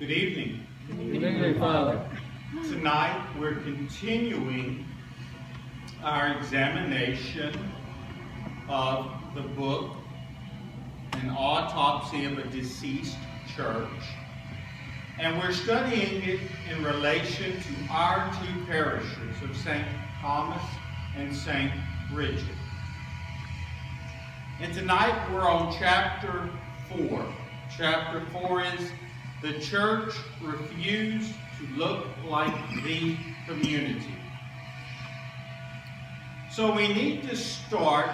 Good evening. Good evening, Father. Tonight we're continuing our examination of the book, An Autopsy of a Deceased Church. And we're studying it in relation to our two parishes of St. Thomas and St. Bridget. And tonight we're on chapter 4. Chapter 4 is the church refused to look like the community. So we need to start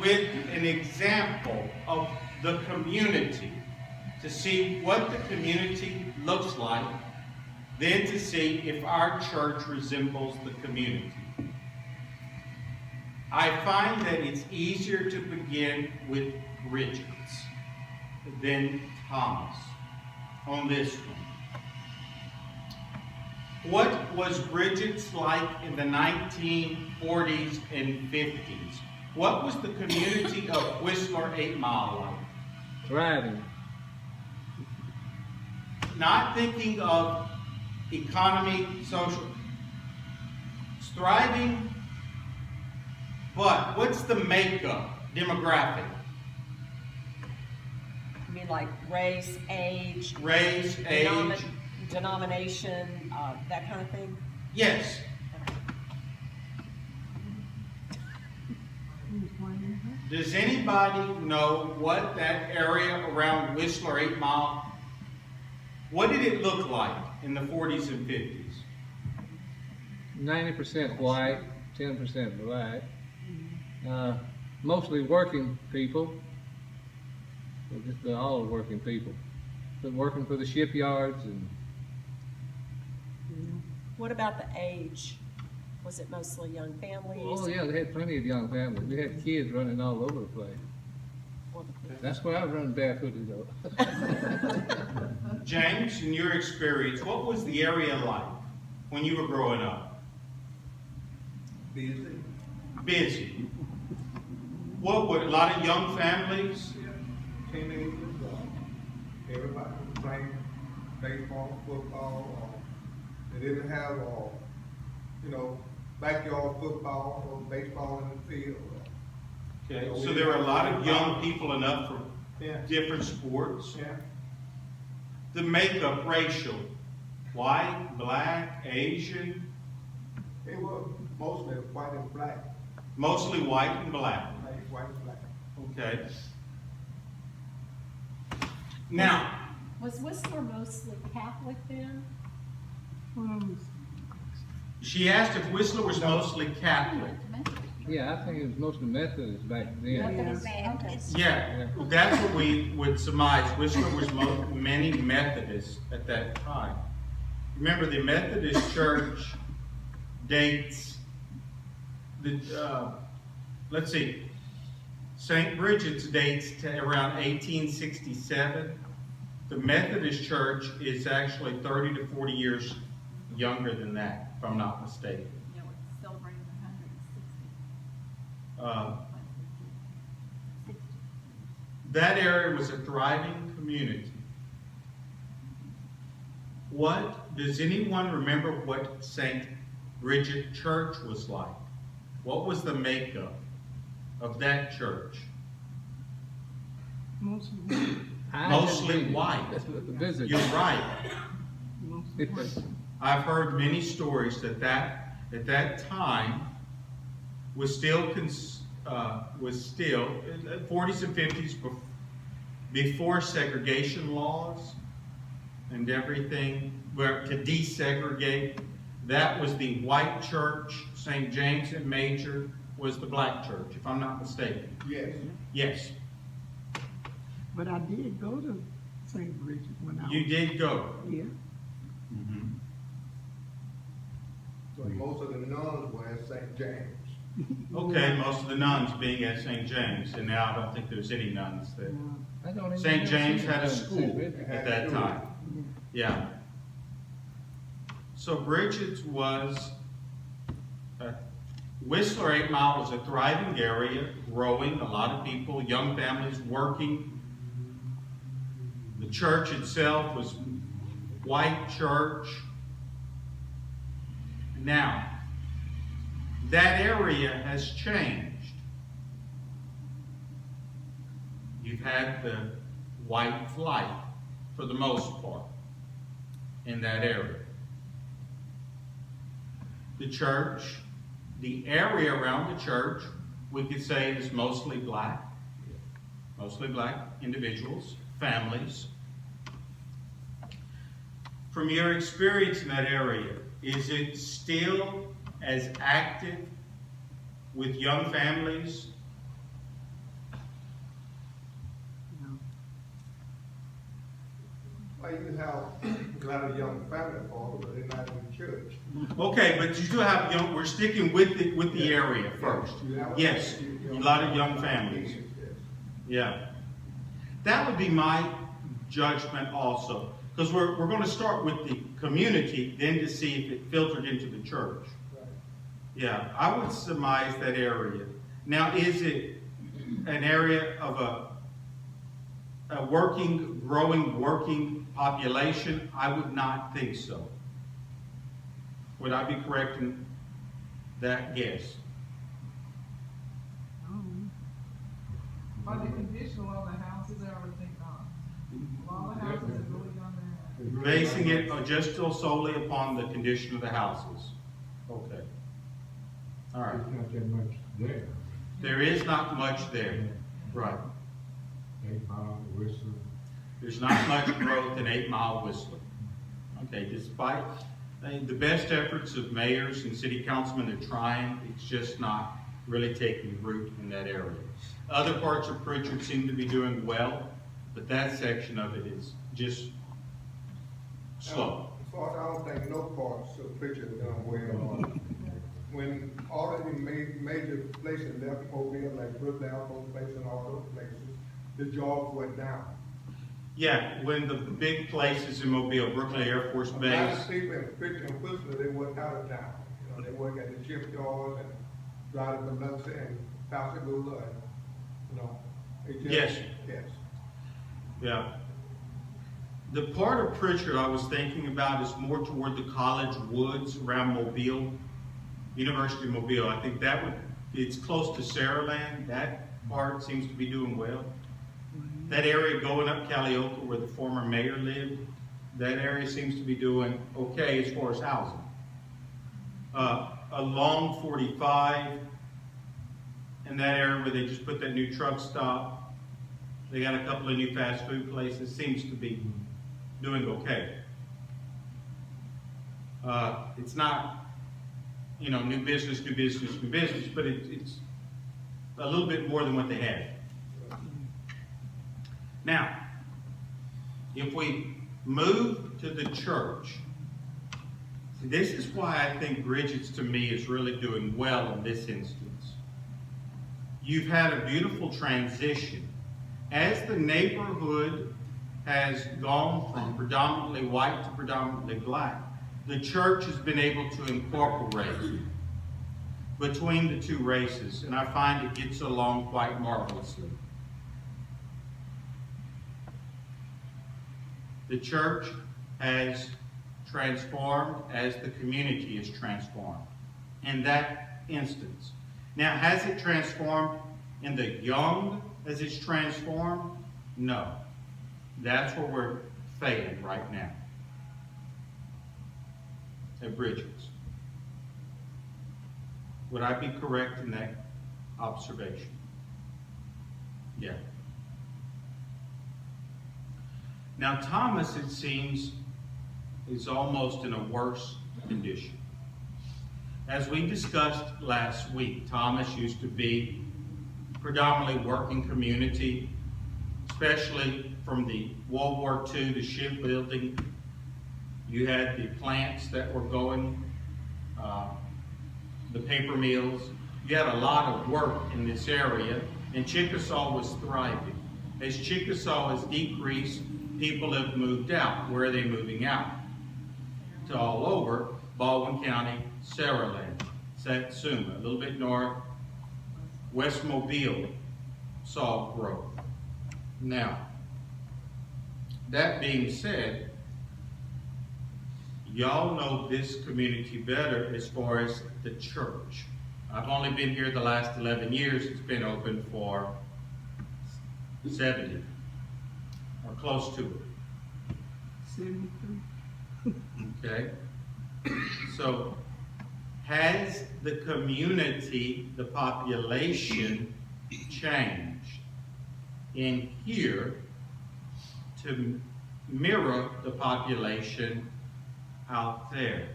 with an example of the community to see what the community looks like, then to see if our church resembles the community. I find that it's easier to begin with Bridget's than Thomas on this one. What was Bridget's like in the 1940s and 50s? What was the community of Whistler 8 Mile like? Thriving. Not thinking of economy, social, it's thriving, but what's the makeup, demographic? You mean like race, age, Age, denomination, that kind of thing? yes. Does anybody know what that area around Whistler 8 Mile, what did it look like in the 40s and 50s? 90% white, 10% black. Mostly working people. They're all working people. They're working for the shipyards and. What about the age? Was it mostly young families? Oh yeah, they had plenty of young families. We had kids running all over the place. That's where I was running barefooted though. James, in your experience, what was the area like when you were growing up? Busy. Busy. What were a lot of young families? Teenagers, everybody was playing baseball, football. They didn't have, backyard football or baseball in the field. Okay, so there were a lot of young people enough for Yeah. different sports. Yeah. The makeup racial, white, black, Asian, It was mostly white and black. mostly white and black. White and black. Okay. Now, Was Whistler mostly Catholic then? she asked if Whistler was mostly Catholic. Yeah, I think it was mostly Methodist back then. Methodist. Yeah, that's what we would surmise. Whistler was many Methodists at that time. Remember, the Methodist Church dates let's see, St. Bridget's dates to around 1867. The Methodist Church is actually 30 to 40 years younger than that, if I'm not mistaken. Yeah, we're celebrating 160. That area was a thriving community. Does anyone remember what St. Bridget Church was like? What was the makeup of that church? Mostly white. That's what the visit. You're right. I've heard many stories that at that time was still 40s and 50s before segregation laws and everything, where to desegregate. That was the white church. St. James and Major was the black church, if I'm not mistaken. Yes. Yes, But I did go to St. Bridget when I was. you did go. Yeah. So most of the nuns were at St. James. Okay, most of the nuns being at St. James, and now I don't think there's any nuns there. I don't even St. know James if had a it's school St. Bridget. at that time. Yeah. So Bridget's was, Whistler 8 Mile was a thriving area, growing, a lot of people, young families working. The church itself was white church. Now, that area has changed. You've had the white flight for the most part in that area. The church, the area around the church, we could say is mostly black individuals, families. From your experience in that area, is it still as active with young families? Well, you have a lot of young family folks, but they're not in church. Okay, but you still have young, we're sticking with the area first. Yes, a lot of young families. Yeah. That would be my judgment also. Because we're going to start with the community, then to see if it filtered into the church. Yeah, I would surmise that area. Now, is it an area of a growing working population? I would not think so. Would I be correct in that guess? By the condition of the houses, everything done. All the houses are really done there. Basing it just solely upon the condition of the houses. Okay. All right. There's not that much there. There is not much there. Right. 8 Mile, Whistler. There's not much growth in 8 Mile Whistler. Okay, despite the best efforts of mayors and city councilmen, they're trying, it's just not really taking root in that area. Other parts of Pritchard seem to be doing well, but that section of it is just slow. As far as I don't think no parts of Pritchard are done well. When all of the major places left Mobile, like Brookdale, both places and all those places, the jobs went down. Yeah, when the big places in Mobile, Brooklyn Air Force A lot Base, of people in Pritchard and Whistler, they work out of town. You know, they work at the shipyards and drive to Biloxi and Pascagoula and, you know. it just- Yes. Yes. yeah. The part of Pritchard I was thinking about is more toward the college woods around Mobile, University of Mobile. I think that it's close to Saraland. That part seems to be doing well. That area going up Calliope where the former mayor lived, that area seems to be doing okay as far as housing. Along 45, in that area where they just put that new truck stop, they got a couple of new fast food places, seems to be doing okay. It's not, new business, but it's a little bit more than what they had. Now, if we move to the church, this is why I think Bridget's to me is really doing well in this instance. You've had a beautiful transition. As the neighborhood has gone from predominantly white to predominantly black, the church has been able to incorporate between the two races, and I find it gets along quite marvelously. The church has transformed as the community is transformed in that instance. Now, has it transformed in the young as it's transformed? No. That's where we're failing right now at Bridget's. Would I be correct in that observation? Yeah. Now, Thomas, it seems, is almost in a worse condition. As we discussed last week, Thomas used to be predominantly working community, especially from the World War II to shipbuilding. You had the plants that were going, the paper mills. You had a lot of work in this area, and Chickasaw was thriving. As Chickasaw has decreased, people have moved out. Where are they moving out? To all over Baldwin County, Saraland, Satsuma, a little bit north, West Mobile saw growth. Now, that being said, y'all know this community better as far as the church. I've only been here the last 11 years. It's been open for 70 or close to it. 73. Okay? So, has the community, the population changed in here to mirror the population out there?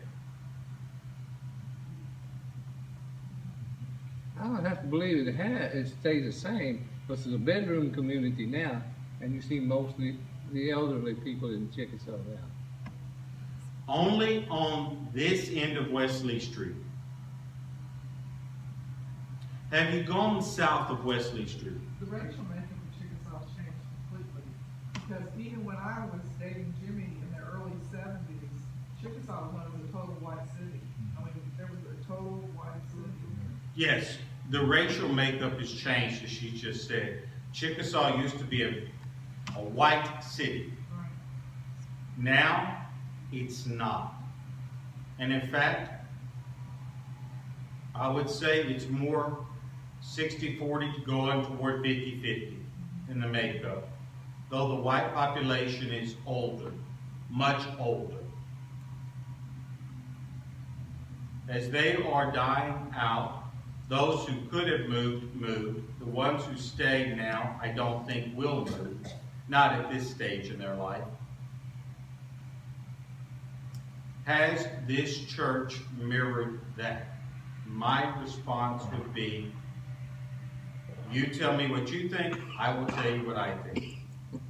I would have to believe it stays the same, but it's a bedroom community now, and you see mostly the elderly people in Chickasaw now. Only on this end of Wesley Street. Have you gone south of Wesley Street? The racial makeup of Chickasaw changed completely. Because even when I was dating Jimmy in the early 70s, Chickasaw was a total white city. I mean, there was a total white city. Yes, the racial makeup has changed, as she just said. Chickasaw used to be a white city. Right. Now, it's not. And in fact, I would say it's more 60-40 going toward 50-50 in the makeup. Though the white population is older, much older. As they are dying out, those who could have moved, moved. The ones who stay now, I don't think will move. Not at this stage in their life. Has this church mirrored that? My response would be, you tell me what you think, I will tell you what I think.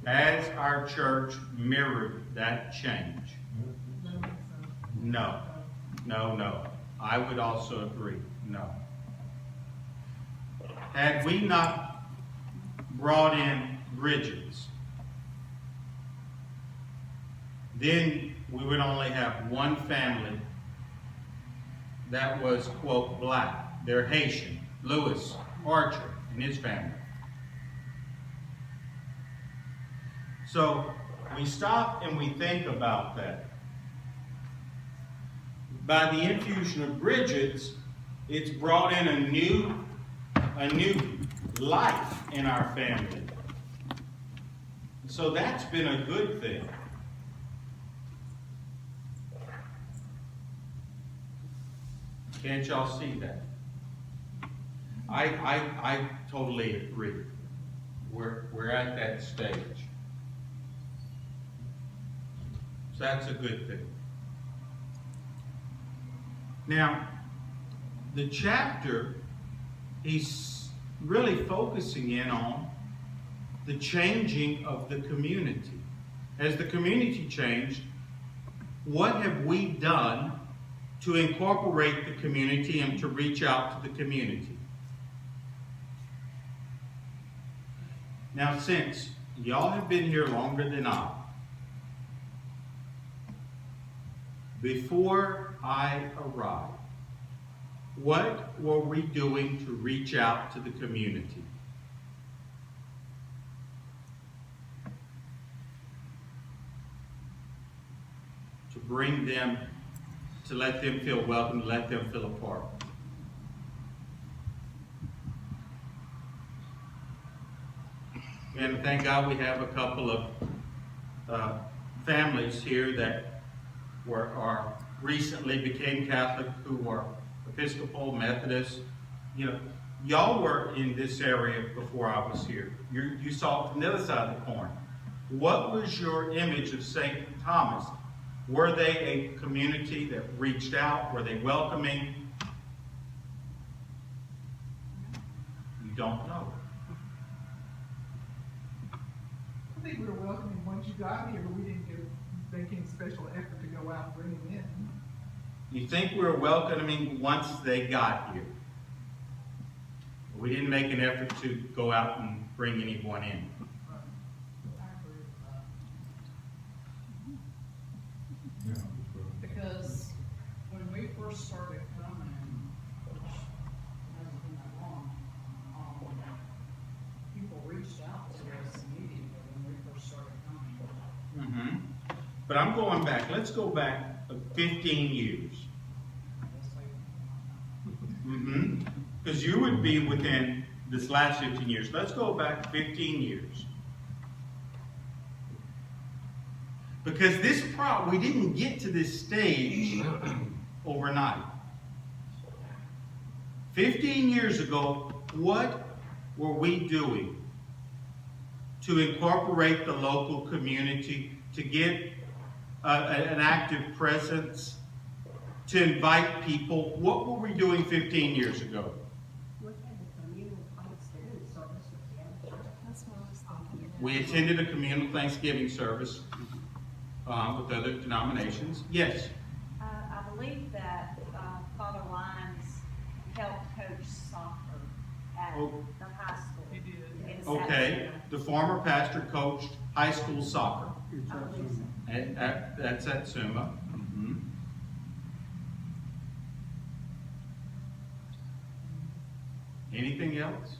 Has our church mirrored that change? That makes sense. No. No. I would also agree, no. Had we not brought in Bridget's, then we would only have one family that was, quote, black. They're Haitian, Lewis Archer and his family. So we stop and we think about that. By the infusion of Bridget's, it's brought in a new life in our family. So that's been a good thing. Can't y'all see that? I totally agree. We're at that stage. So that's a good thing. Now, the chapter, he's really focusing in on the changing of the community. As the community changed, what have we done to incorporate the community and to reach out to the community? Now, since y'all have been here longer than I, before I arrived, what were we doing to reach out to the community? To bring them, to let them feel welcome, to let them feel a part. And thank God we have a couple of families here that recently became Catholic, who are Episcopal, Methodist. You know, y'all were in this area before I was here. You saw it from the other side of the coin. What was your image of St. Thomas? Were they a community that reached out? Were they welcoming? You don't know. I think we were welcoming once you got here, but we didn't make any special effort to go out and bring them in. You think we were welcoming once they got here? We didn't make an effort to go out and bring anyone in. Right. I agree with that. Yeah, but Because when we first started coming, which hasn't been that long, people reached out to us immediately when we first started coming. But I'm going back. Let's go back 15 years. Because you would be within this last 15 years. Let's go back 15 years. Because we didn't get to this stage overnight. 15 years ago, what were we doing to incorporate the local community, to get an active presence, to invite people? What were we doing 15 years ago? That's what I was thinking. We attended a communal Thanksgiving service with other denominations. Yes. I believe that Father Lyons helped coach soccer at Oh. the high school. He did. in Okay. Satsuma. The former pastor coached high school soccer. It's I believe awesome. so. That's at Suma. Anything else?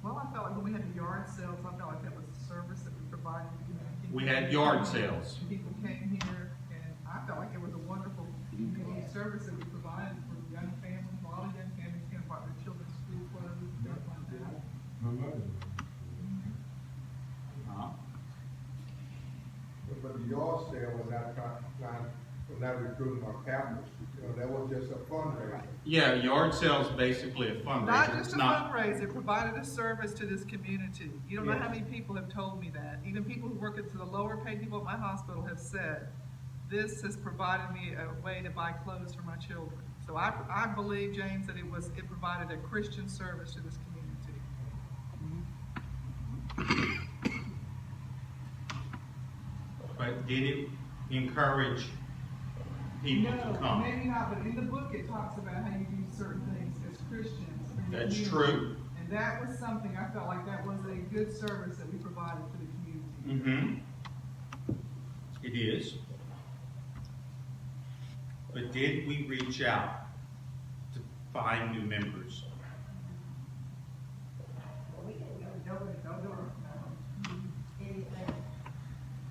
Well, I felt like when we had the yard sales, I felt like that was a service that we provided to the community. We had yard sales. People came here, and I felt like it was a wonderful community service that we provided for young families. A lot of young families came about their children's school clothes and stuff like that. My mother. But the yard sale was not recruiting our Catholics, that was just a fundraiser. Yeah, yard sales basically a fundraiser. Not It's just a not. fundraiser, it provided a service to this community. You don't know how Yes. many people have told me that. Even people who work at the lower paid people at my hospital have said, this has provided me a way to buy clothes for my children. So I believe, James, that it provided a Christian service to this community. But did it encourage people to come? Maybe not, but in the book it talks about how you do certain things as Christians. for your That's community. true. And that was something, I felt like that was a good service that we provided to the community. It is. But did we reach out to find new members?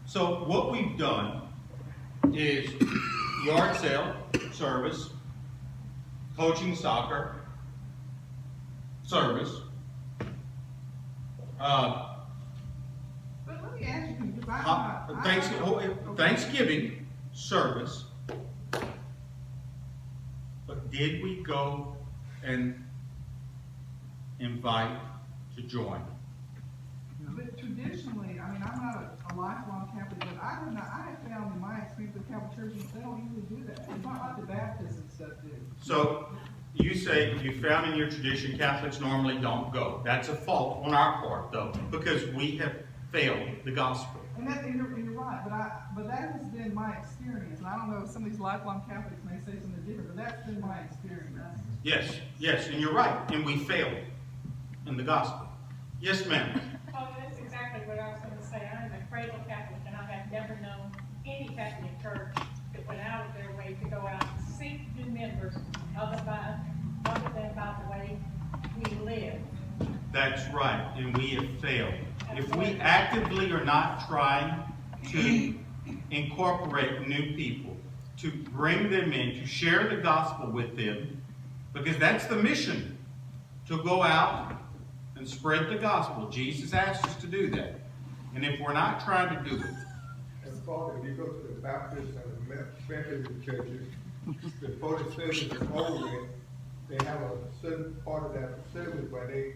So what we've done is yard sale service, coaching soccer service, But let me ask you, because Thanksgiving service. But did we go and invite to join? But traditionally, I mean, I'm not a lifelong Catholic, but I have found in my experience with Catholic churches, they don't usually do that. It's not like the Baptists and stuff do. So you say you found in your tradition Catholics normally don't go. That's a fault on our part, though, because we have failed the gospel. And you're right, but that has been my experience, and I don't know, some of these lifelong Catholics may say something different, but that's been my experience. Yes, and you're right, and we failed in the gospel. Yes, ma'am. Oh, that's exactly what I was gonna say. I'm a cradle Catholic, and I have never known any Catholic church that went out of their way to go out and seek new members other than by the way we live. That's right, and we have failed. If we actively are not trying to incorporate new people, to bring them in, to share the gospel with them, because that's the mission, to go out and spread the gospel. Jesus asked us to do that. And if we're not trying to do it, And Father, if you go to the Baptist and the Methodist churches, before the service is over, they have a certain part of that service where they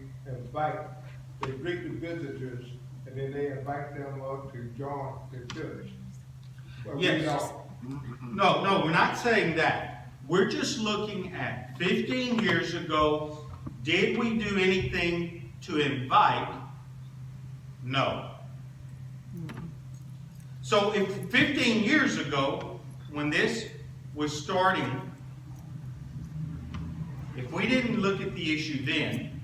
greet the visitors, and then they invite them up to join the church. But we yes. don't. No, we're not saying that. We're just looking at 15 years ago, did we do anything to invite? No. So if 15 years ago, when this was starting, if we didn't look at the issue then,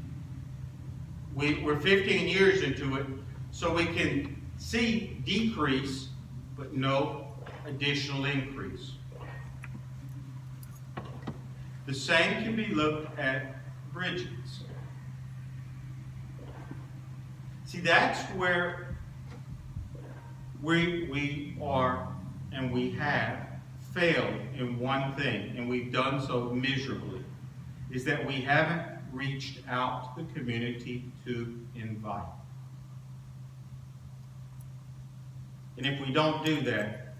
we're 15 years into it, so we can see decrease, but no additional increase. The same can be looked at Bridget's. See, that's where We are, and we have failed in one thing, and we've done so miserably, is that we haven't reached out to the community to invite. And if we don't do that,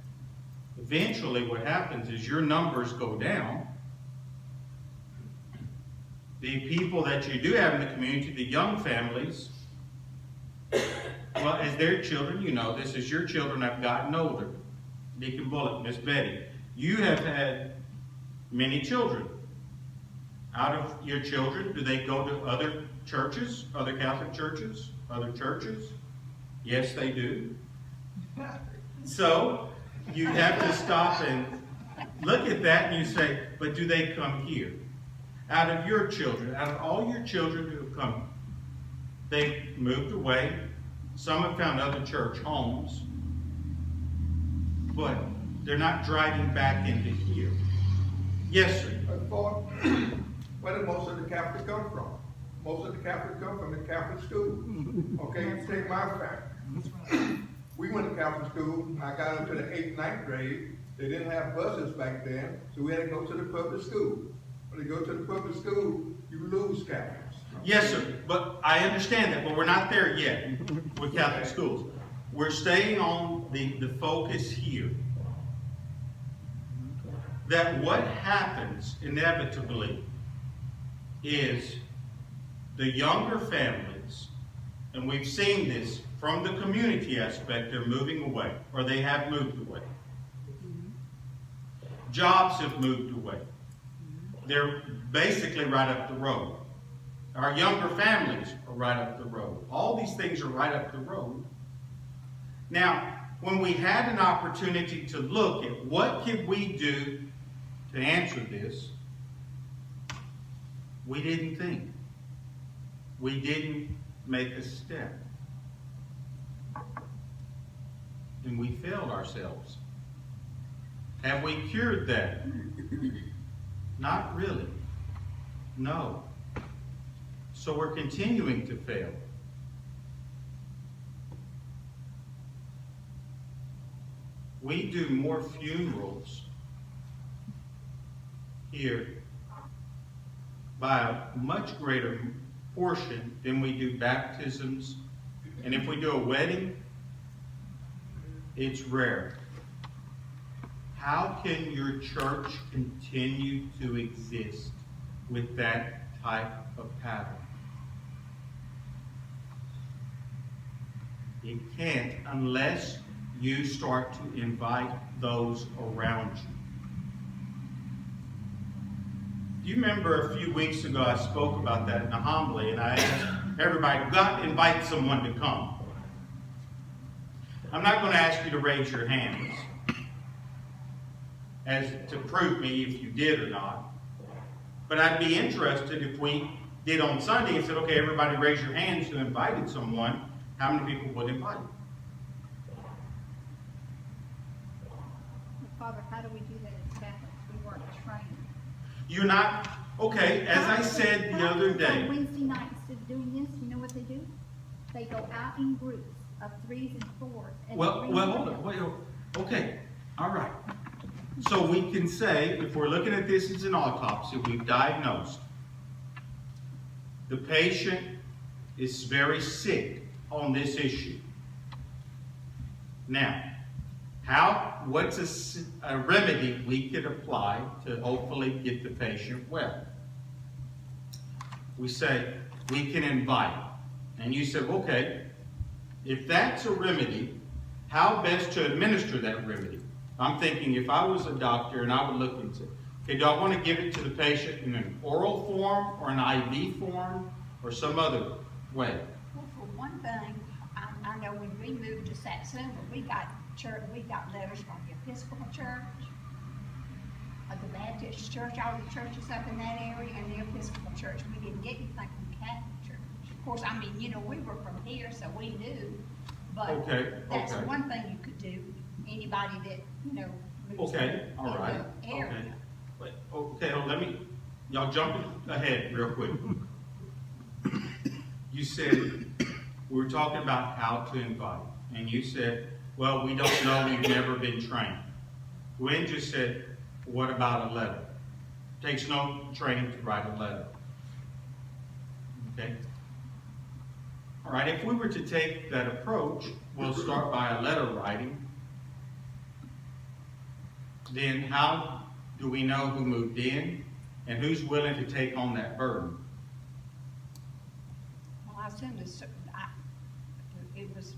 eventually what happens is your numbers go down. The people that you do have in the community, the young families, well, as their children, you know this, as your children have gotten older. Deacon Bullock, Miss Betty, you have had many children. Out of your children, do they go to other churches, other Catholic churches, other churches? Yes, they do. So, you have to stop and look at that and you say, but do they come here? Out of your children, out of all your children who have come, they've moved away. Some have found other church homes, but they're not driving back into here. Yes, sir. Where did most of the Catholics come from? Most of the Catholics come from the Catholic school. Okay, you take my family. We went to Catholic school, I got into the 8th, 9th grade. They didn't have buses back then, so we had to go to the public school. When you go to the public school, you lose Catholics. Yes, sir, but I understand that, but we're not there yet with Catholic schools. We're staying on the focus here. That what happens inevitably is the younger families, and we've seen this from the community aspect, they're moving away, or they have moved away. Jobs have moved away. They're basically right up the road. Our younger families are right up the road. All these things are right up the road. Now, when we had an opportunity to look at what could we do to answer this, we didn't think. We didn't make a step. And we failed ourselves. Have we cured that? Not really. No. So we're continuing to fail. We do more funerals here by a much greater portion than we do baptisms. And if we do a wedding, it's rare. How can your church continue to exist with that type of pattern? It can't unless you start to invite those around you. Do you remember a few weeks ago I spoke about that in the homily, and I asked everybody, got to invite someone to come. I'm not going to ask you to raise your hands as to prove me if you did or not. But I'd be interested if we did on Sunday and said, okay, everybody raise your hands who invited someone, how many people would invite? Father, how do we do that as Catholics? We weren't trained. You're not, okay, as I said the other day. On Wednesday night, instead of doing this, you know what they do? They go out in groups of 3s and 4s. And Well, bring hold them on, wait, okay, all right. So we can say, if we're looking at this as an autopsy, we've diagnosed. The patient is very sick on this issue. Now, what's a remedy we could apply to hopefully get the patient well? We say, we can invite. And you said, okay, if that's a remedy, how best to administer that remedy? I'm thinking if I was a doctor and I would look and say, okay, do I want to give it to the patient in an oral form or an IV form or some other way? Well, for one thing, I know when we moved to Satsuma, we got letters from the Episcopal Church, the Baptist Church, all the churches up in that area, and the Episcopal Church. We didn't get anything from the Catholic Church. Of course, I mean, we were from here, so we knew. But that's one thing you could do. Anybody that, moves in all right. the area. Okay, y'all jump ahead real quick. You said, we were talking about how to invite, and you said, well, we don't know, we've never been trained. Gwen just said, what about a letter? Takes no training to write a letter. Okay? All right, if we were to take that approach, we'll start by a letter writing. Then how do we know who moved in and who's willing to take on that burden? Well, I assume it was,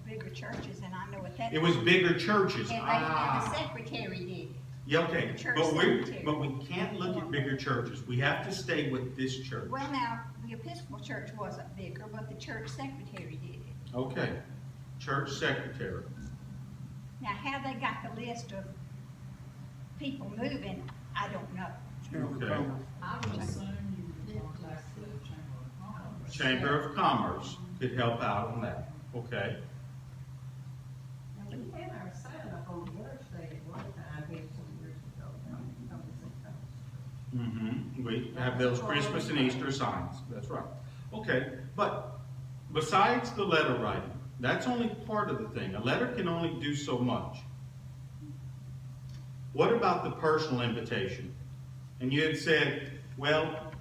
bigger churches, and I know what that. It was bigger churches. And the secretary did it. Yeah, okay, Church but secretary. we can't look at bigger churches. We have to stay with this church. Well, now, the Episcopal church wasn't bigger, but the church secretary did it. Okay, church secretary. Now, how they got the list of people moving, I don't know. Okay. I would assume you would contact the Chamber of Commerce. Chamber of Commerce could help out on that. Okay. And we had our sign up on the interstate at one time, here some years ago, We have those Christmas and Easter signs. That's right. Okay, but besides the letter writing, that's only part of the thing. A letter can only do so much. What about the personal invitation? And you had said, well,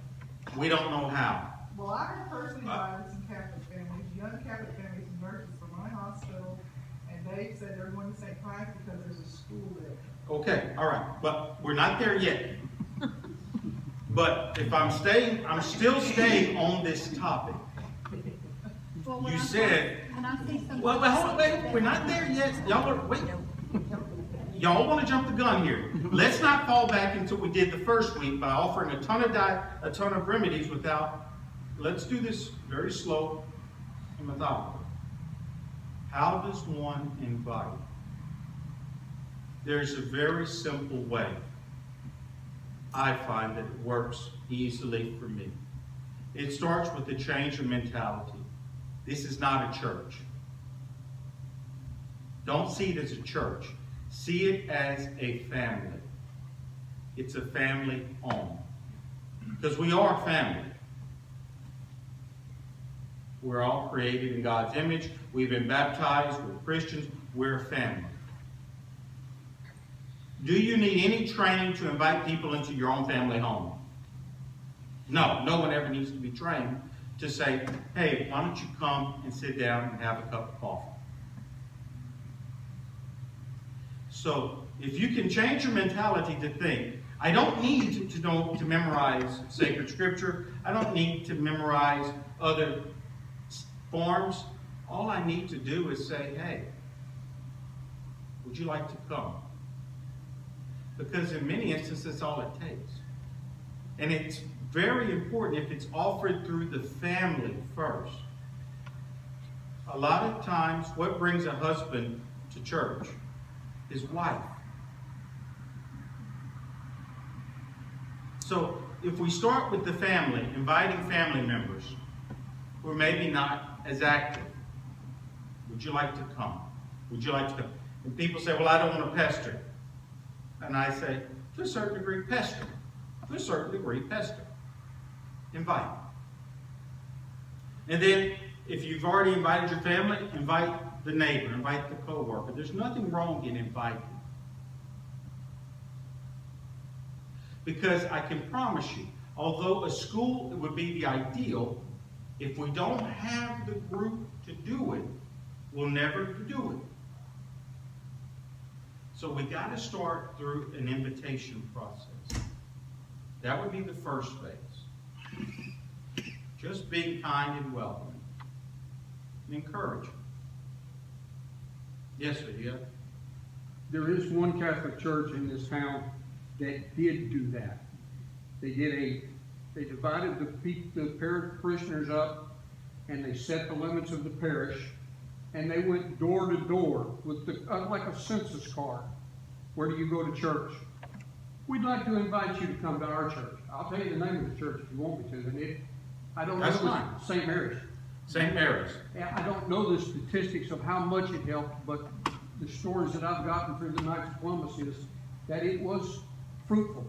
we don't know how. Well, I have personally invited some Catholic families, young Catholic families and nurses from my hospital, and they said they're going to St. Pius because there's a school there. Okay, all right, but we're not there yet. But if I'm still staying on this topic. Well, when You I said, when I see something. well, hold on, wait, we're not there yet. Y'all want to jump the gun here. Let's not fall back into what we did the first week by offering a ton of remedies without, let's do this very slow and methodical. How does one invite? There's a very simple way. I find that it works easily for me. It starts with a change of mentality. This is not a church. Don't see it as a church. See it as a family. It's a family home. Because we are family. We're all created in God's image. We've been baptized. We're Christians. We're a family. Do you need any training to invite people into your own family home? No, no one ever needs to be trained to say, hey, why don't you come and sit down and have a cup of coffee? So, if you can change your mentality to think, I don't need to memorize sacred scripture. I don't need to memorize other forms. All I need to do is say, hey, would you like to come? Because in many instances, that's all it takes. And it's very important if it's offered through the family first. A lot of times, what brings a husband to church? His wife. So, if we start with the family, inviting family members who are maybe not as active, would you like to come? Would you like to come? And people say, well, I don't want to pester. And I say, to a certain degree, pester. To a certain degree, pester. Invite. And then, if you've already invited your family, invite the neighbor, invite the co-worker. There's nothing wrong in inviting. Because I can promise you, although a school would be the ideal, if we don't have the group to do it, we'll never do it. So we got to start through an invitation process. That would be the first phase. Just being kind and welcoming. And encouraging. Yes, sir, yeah. There is one Catholic church in this town that did do that. They divided the parishioners up, and they set the limits of the parish, and they went door to door with like a census card. Where do you go to church? We'd like to invite you to come to our church. I'll tell you the name of the church if you want me to. And I don't know. That's fine. St. Mary's. St. Mary's. I don't know the statistics of how much it helped, but the stories that I've gotten through the Knights of Columbus is that it was fruitful.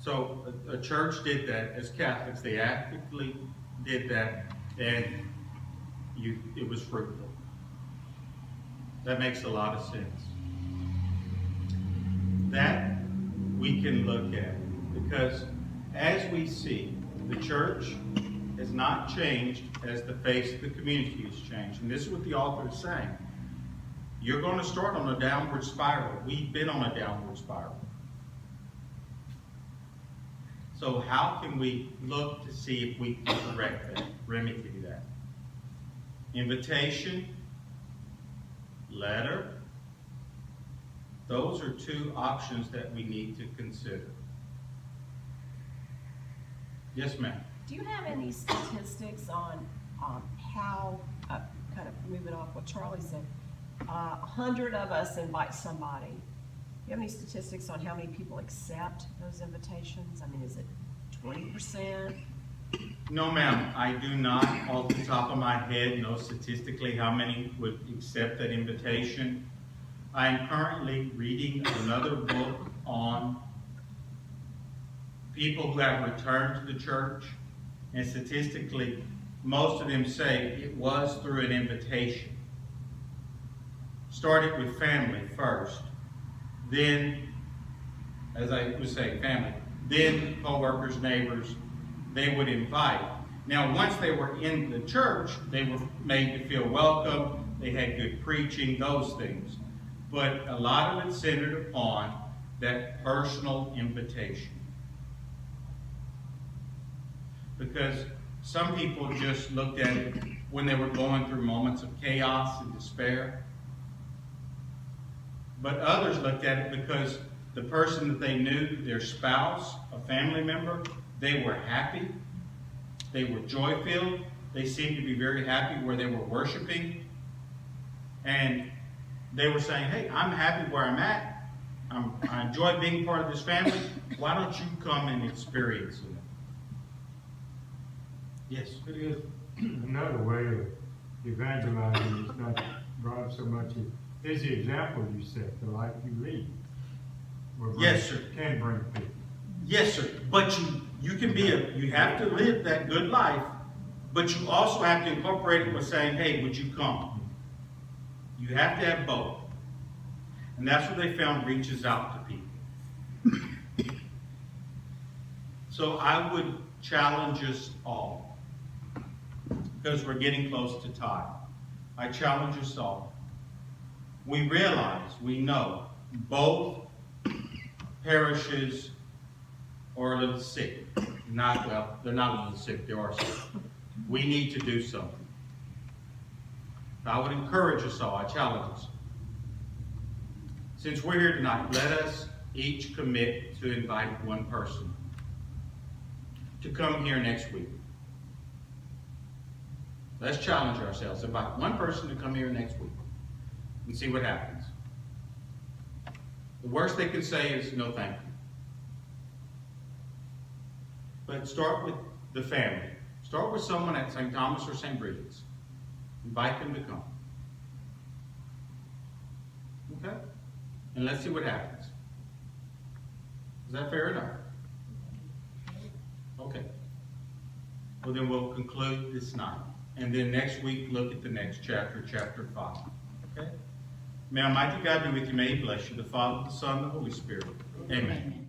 So a church did that as Catholics. They actively did that, and it was fruitful. That makes a lot of sense. That we can look at, because as we see, the church has not changed as the face of the community has changed. And this is what the author is saying. You're going to start on a downward spiral. We've been on a downward spiral. So how can we look to see if we can correct that, remedy that? Invitation, letter, those are two options that we need to consider. Yes, ma'am. Do you have any statistics on how, kind of moving off what Charlie said, 100 of us invite somebody. Do you have any statistics on how many people accept those invitations? I mean, is it 20%? No, ma'am, I do not, off the top of my head, know statistically how many would accept that invitation. I am currently reading another book on people who have returned to the church, and statistically, most of them say it was through an invitation. Started with family first, then, as I was saying, family, then co-workers, neighbors, they would invite. Now, once they were in the church, they were made to feel welcome, they had good preaching, those things. But a lot of it centered upon that personal invitation. Because some people just looked at it when they were going through moments of chaos and despair. But others looked at it because the person that they knew, their spouse, a family member, they were happy, they were joy-filled, they seemed to be very happy where they were worshiping, and they were saying, hey, I'm happy where I'm at, I enjoy being part of this family, why don't you come and experience it? Yes? It is another way of evangelizing. It's not brought so much as, is the example you set, the life you lead. Yes, sir. Can bring people. Yes, sir. But you can be you have to live that good life, but you also have to incorporate it with saying, hey, would you come? You have to have both. And that's what they found reaches out to people. So I would challenge us all, because we're getting close to time. I challenge us all. We realize, we know, both parishes are a little sick. Well, they're not a little sick, they are sick. We need to do something. I would encourage us all, I challenge us. Since we're here tonight, let us each commit to invite one person to come here next week. Let's challenge ourselves. Invite one person to come here next week and see what happens. The worst they can say is no thank you. But start with the family. Start with someone at St. Thomas or St. Bridget's. Invite them to come. Okay? And let's see what happens. Is that fair enough? Okay. Well, then we'll conclude this night. And then next week, look at the next chapter, chapter 5. Okay? May Almighty God be with you. May He bless you, the Father, the Son, and the Holy Spirit. Amen.